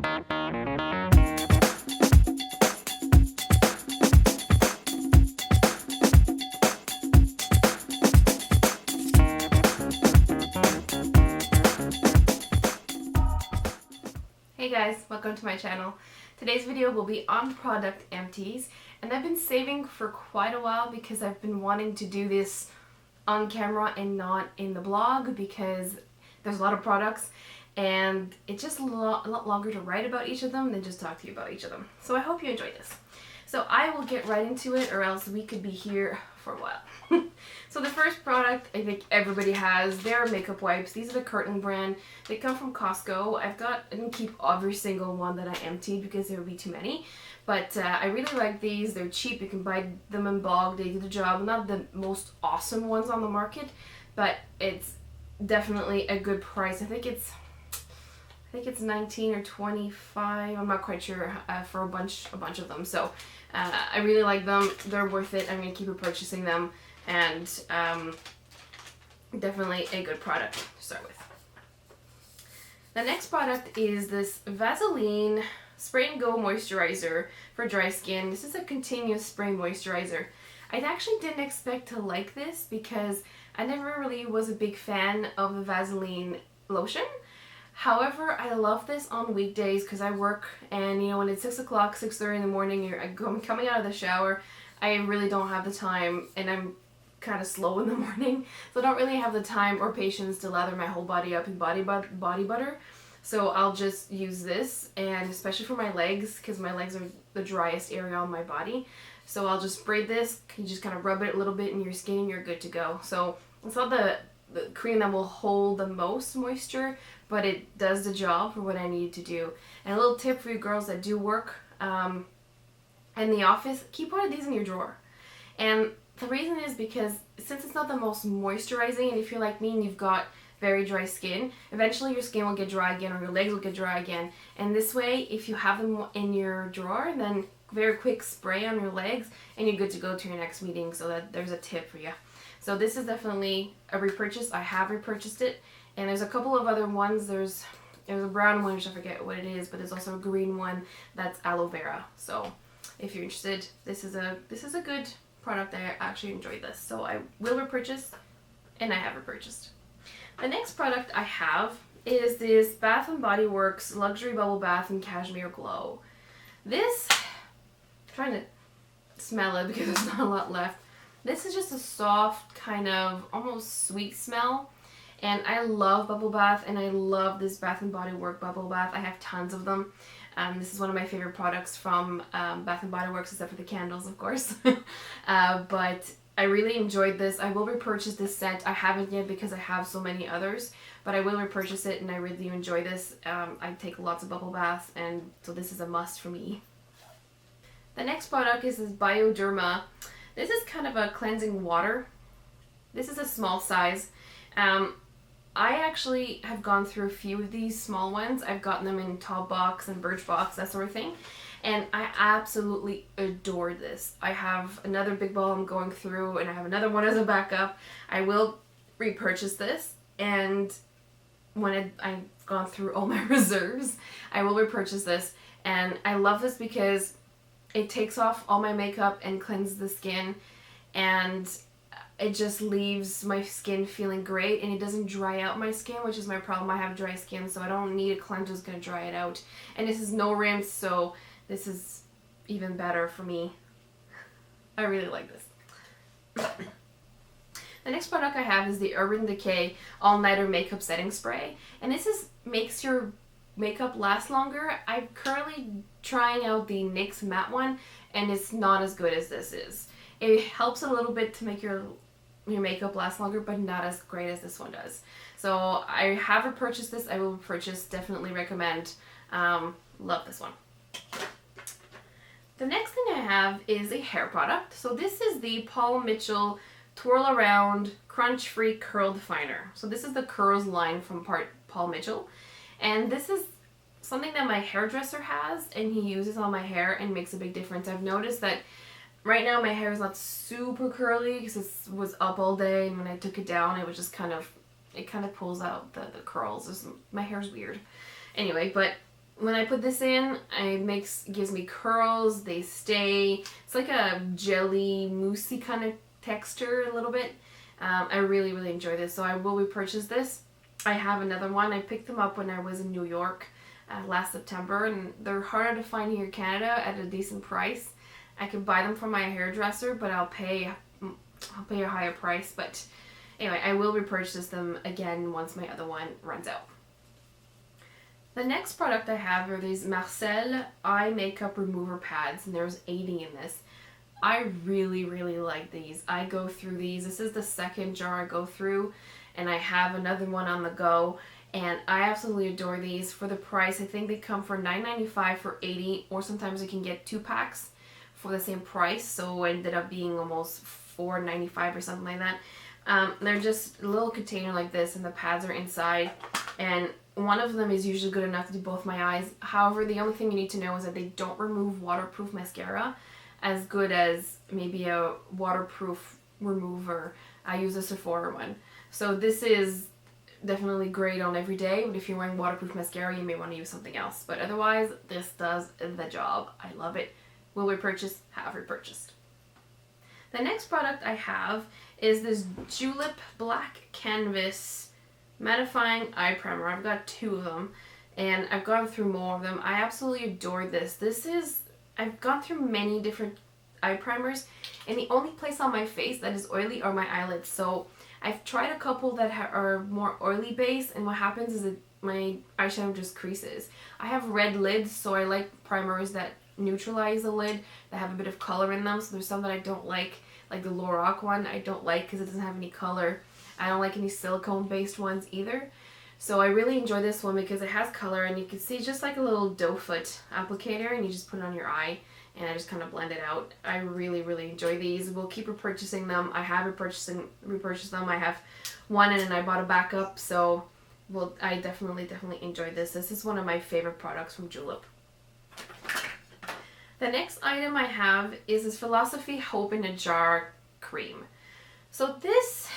Hey guys, welcome to my channel. Today's video will be on product Empties, and I've been saving for quite a while because I've been wanting to do this on camera and not in the blog because there's a lot of products and it's just a lot longer to write about each of them than just talk to you about each of them. So I hope you enjoy this. So I will get right into it, or else we could be here for a while. So the first product I think everybody has, they're makeup wipes. These are the Curtain brand. They come from Costco. I didn't keep every single one that I emptied because there would be too many. But I really like these. They're cheap. You can buy them in bulk. They do the job. Not the most awesome ones on the market, but it's definitely a good price. I think it's 19 or 25. I'm not quite sure for a bunch of them. So I really like them. They're worth it. I'm gonna keep repurchasing them, and definitely a good product to start with. The next product is this Vaseline Spray and Go Moisturizer for dry skin. This is a continuous spray moisturizer. I actually didn't expect to like this because I never really was a big fan of the Vaseline lotion. However, I love this on weekdays because I work, and you know, when it's 6 o'clock, 6:30 in the morning, I'm coming out of the shower, I really don't have the time, and I'm kind of slow in the morning, so I don't really have the time or patience to lather my whole body up in body butter. So I'll just use this, and especially for my legs, because my legs are the driest area on my body. So I'll just spray this, you just kind of rub it a little bit in your skin and you're good to go. So it's not the cream that will hold the most moisture, but it does the job for what I need to do. And a little tip for you girls that do work in the office, keep one of these in your drawer. And the reason is because since it's not the most moisturizing, and if you're like me and you've got very dry skin, eventually your skin will get dry again, or your legs will get dry again. And this way, if you have them in your drawer, then very quick spray on your legs and you're good to go to your next meeting. So that there's a tip for you. So this is definitely a repurchase. I have repurchased it, and there's a couple of other ones. There's a brown one, which I forget what it is, but there's also a green one that's aloe vera. So if you're interested, this is a good product. I actually enjoyed this, so I will repurchase, and I have repurchased. The next product I have is this Bath & Body Works Luxury Bubble Bath and Cashmere Glow. This, I'm trying to smell it because there's not a lot left. This is just a soft, kind of almost sweet smell, and I love bubble bath, and I love this Bath & Body Works bubble bath. I have tons of them. This is one of my favorite products from Bath & Body Works, except for the candles, of course. But I really enjoyed this. I will repurchase this scent. I haven't yet because I have so many others, but I will repurchase it, and I really enjoy this. I take lots of bubble baths, and so this is a must for me. The next product is this Bioderma. This is kind of a cleansing water. This is a small size. I actually have gone through a few of these small ones. I've gotten them in Top Box and Birchbox, that sort of thing. And I absolutely adore this. I have another big ball I'm going through, and I have another one as a backup. I will repurchase this, and when I've gone through all my reserves, I will repurchase this. And I love this because it takes off all my makeup and cleanses the skin, and it just leaves my skin feeling great, and it doesn't dry out my skin, which is my problem. I have dry skin, so I don't need a cleanser that's going to dry it out. And this is no rinse, so this is even better for me. I really like this. The next product I have is the Urban Decay All Nighter Makeup Setting Spray, and this makes your makeup last longer. I'm currently trying out the NYX matte one, and it's not as good as this is. It helps a little bit to make your makeup last longer, but not as great as this one does. So I have repurchased this. I will purchase, definitely recommend. Love this one. The next thing I have is a hair product. So this is the Paul Mitchell Twirl Around Crunch Free Curl Definer. So this is the curls line from Paul Mitchell. And this is something that my hairdresser has, and he uses on my hair and makes a big difference. I've noticed that right now my hair is not super curly because it was up all day, and when I took it down, it was just it kind of pulls out the curls. My hair's weird. Anyway, but when I put this in, gives me curls, they stay. It's like a jelly, moussey kind of texture a little bit. I really, really enjoy this, so I will repurchase this. I have another one. I picked them up when I was in New York last September, and they're harder to find here in Canada at a decent price. I can buy them from my hairdresser, but I'll pay a higher price. But anyway, I will repurchase them again once my other one runs out. The next product I have are these Marcel eye makeup remover pads, and there's 80 in this. I really, really like these. I go through these. This is the second jar I go through, and I have another one on the go, and I absolutely adore these. For the price, I think they come for $9.95 for 80, or sometimes you can get 2 packs for the same price, so it ended up being almost $4.95 or something like that. They're just a little container like this, and the pads are inside, and one of them is usually good enough to do both my eyes. However, the only thing you need to know is that they don't remove waterproof mascara as good as maybe a waterproof remover. I use a Sephora one. So this is definitely great on every day, but if you're wearing waterproof mascara, you may want to use something else. But otherwise, this does the job. I love it. Will repurchase, have repurchased. The next product I have is this Julep Black Canvas Mattifying Eye Primer. I've got 2 of them, and I've gone through more of them. I absolutely adore this. I've gone through many different eye primers, and the only place on my face that is oily are my eyelids. So I've tried a couple that are more oily based, and what happens is that my eyeshadow just creases. I have red lids, so I like primers that neutralize the lid, that have a bit of color in them. So there's some that I don't like the Lorac one I don't like because it doesn't have any color. I don't like any silicone based ones either. So I really enjoy this one because it has color, and you can see just like a little doe foot applicator, and you just put it on your eye, and I just kind of blend it out. I really, really enjoy these. We'll keep repurchasing them. I have repurchased them. I have one, and then I bought a backup, so I definitely enjoy this. This is one of my favorite products from Julep. The next item I have is this Philosophy Hope in a Jar cream. So this,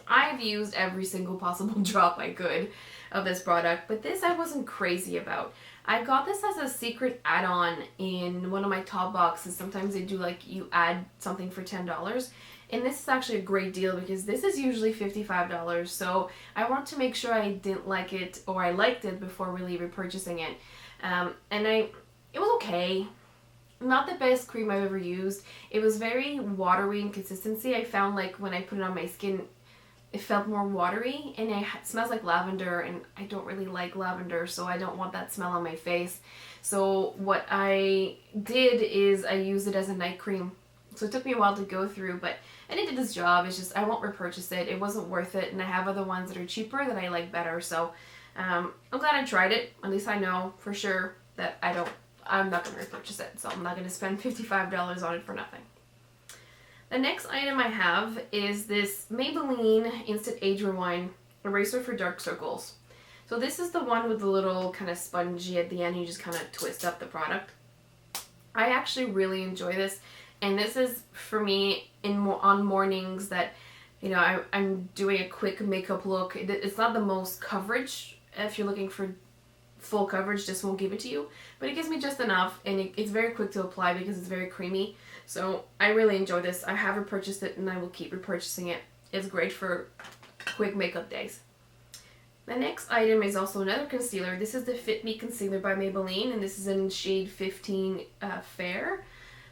I've used every single possible drop I could of this product, but this I wasn't crazy about. I got this as a secret add-on in one of my top boxes. Sometimes they do like you add something for $10, and this is actually a great deal because this is usually $55. So I want to make sure I didn't like it or I liked it before really repurchasing it. It was okay. Not the best cream I've ever used. It was very watery in consistency. I found like when I put it on my skin, it felt more watery, and it smells like lavender, and I don't really like lavender, so I don't want that smell on my face. So what I did is I used it as a night cream. So it took me a while to go through, and it did its job. It's just I won't repurchase it. It wasn't worth it, and I have other ones that are cheaper that I like better. So I'm glad I tried it. At least I know for sure that I'm not going to repurchase it, so I'm not going to spend $55 on it for nothing. The next item I have is this Maybelline Instant Age Rewind Eraser for Dark Circles. So this is the one with the little kind of spongy at the end. You just kind of twist up the product. I actually really enjoy this, and this is for me on mornings that, you know, I'm doing a quick makeup look. It's not the most coverage. If you're looking for full coverage, this won't give it to you, but it gives me just enough, and it's very quick to apply because it's very creamy. So I really enjoy this. I have repurchased it, and I will keep repurchasing it. It's great for quick makeup days. The next item is also another concealer. This is the Fit Me Concealer by Maybelline, and this is in shade 15 Fair.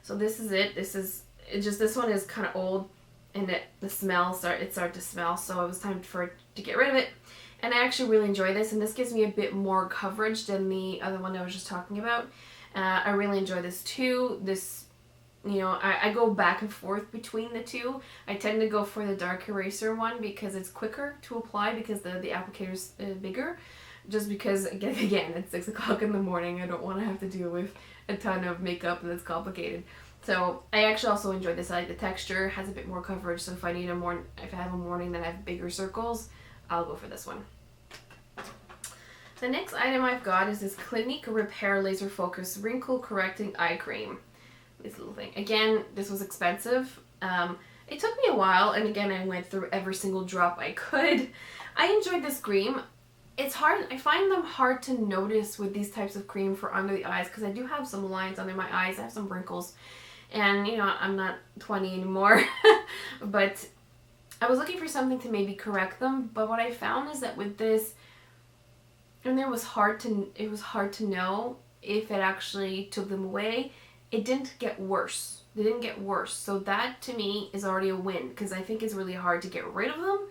So this is it. This one is kind of old, and it started to smell, so it was time for it to get rid of it. And I actually really enjoy this, and this gives me a bit more coverage than the other one I was just talking about. I really enjoy this too. You know, I go back and forth between the two. I tend to go for the dark eraser one because it's quicker to apply because the applicator's bigger. Just because, again, it's 6 o'clock in the morning. I don't want to have to deal with a ton of makeup and it's complicated. So I actually also enjoy this. I like the texture. It has a bit more coverage. So if I have a morning that I have bigger circles, I'll go for this one. The next item I've got is this Clinique Repair Laser Focus Wrinkle Correcting Eye Cream. This little thing. Again, this was expensive. It took me a while, and again, I went through every single drop I could. I enjoyed this cream. it's hard. I find them hard to notice with these types of cream for under the eyes, because I do have some lines under my eyes. I have some wrinkles, and you know, I'm not 20 anymore. But I was looking for something to maybe correct them. But what I found is that with this, and it was hard to know if it actually took them away. It didn't get worse. They didn't get worse. So that to me is already a win, because I think it's really hard to get rid of them.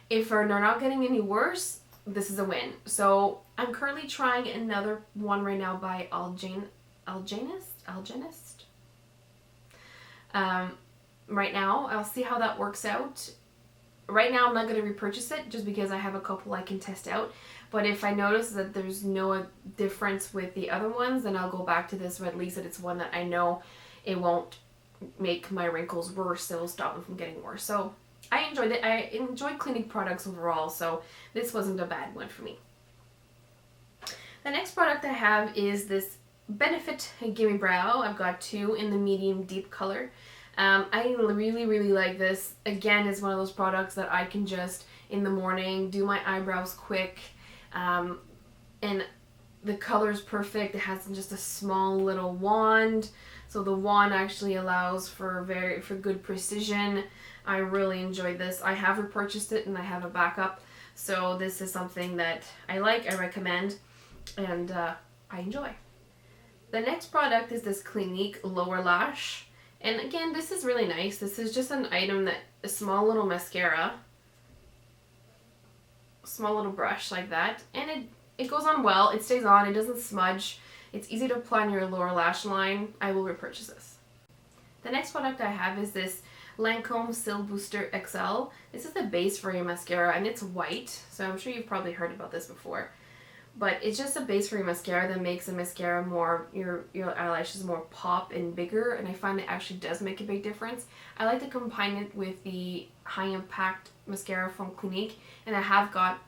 If they're not getting any worse, this is a win. So I'm currently trying another one right now by Algenist. Right now, I'll see how that works out. Right now, I'm not going to repurchase it just because I have a couple I can test out. But if I notice that there's no difference with the other ones, then I'll go back to this, or at least that it's one that I know it won't make my wrinkles worse. It will stop them from getting worse. So I enjoyed it. I enjoyed Clinique products overall, so this wasn't a bad one for me. The next product I have is this Benefit Gimme Brow. I've got two in the medium deep color. I really like this. Again, it's one of those products that I can just in the morning do my eyebrows quick, and the color is perfect. It has just a small little wand, so the wand actually allows for good precision. I really enjoyed this. I have repurchased it and I have a backup, so this is something that I like, I recommend, and I enjoy. The next product is this Clinique Lower Lash. And again, this is really nice. This is just an item that, a small little mascara, small little brush like that, and it goes on well. It stays on. It doesn't smudge. It's easy to apply on your lower lash line. I will repurchase this. The next product I have is this Lancome Sil Booster XL. This is the base for your mascara, and it's white, so I'm sure you've probably heard about this before. But it's just a base for your mascara that makes the mascara more, your eyelashes more pop and bigger, and I find it actually does make a big difference. I like to combine it with the High Impact mascara from Clinique, and I have got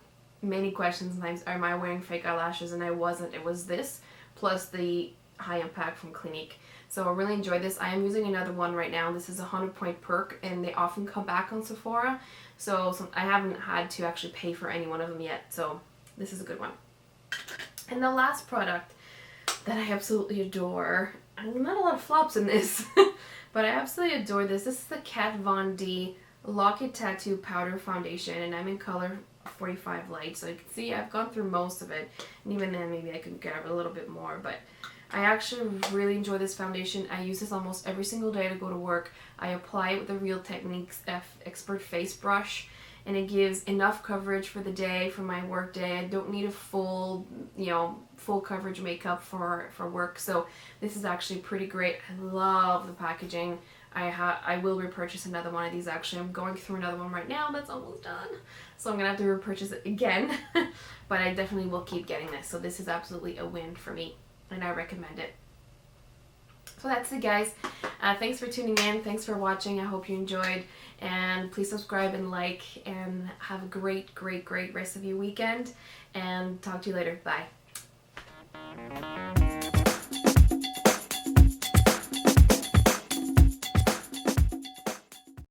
many questions sometimes, am I wearing fake eyelashes? And I wasn't. It was this plus the High Impact from Clinique. So I really enjoyed this. I am using another one right now. This is a 100-point perk, and they often come back on Sephora, so I haven't had to actually pay for any one of them yet, so this is a good one. And the last product that I absolutely adore, and not a lot of flops in this, but I absolutely adore this. This is the Kat Von D Lock-It Tattoo Powder Foundation, and I'm in color 45 light, so you can see I've gone through most of it, and even then maybe I could grab a little bit more, but I actually really enjoy this foundation. I use this almost every single day to go to work. I apply it with the Real Techniques Expert Face Brush, and it gives enough coverage for the day, for my work day. I don't need a full coverage makeup for work, so this is actually pretty great. I love the packaging. I will repurchase another one of these. Actually, I'm going through another one right now that's almost done, so I'm gonna have to repurchase it again. But I definitely will keep getting this, so this is absolutely a win for me, and I recommend it. So that's it, guys. Thanks for tuning in. Thanks for watching. I hope you enjoyed. And please subscribe and like, and have a great rest of your weekend. And talk to you later. Bye.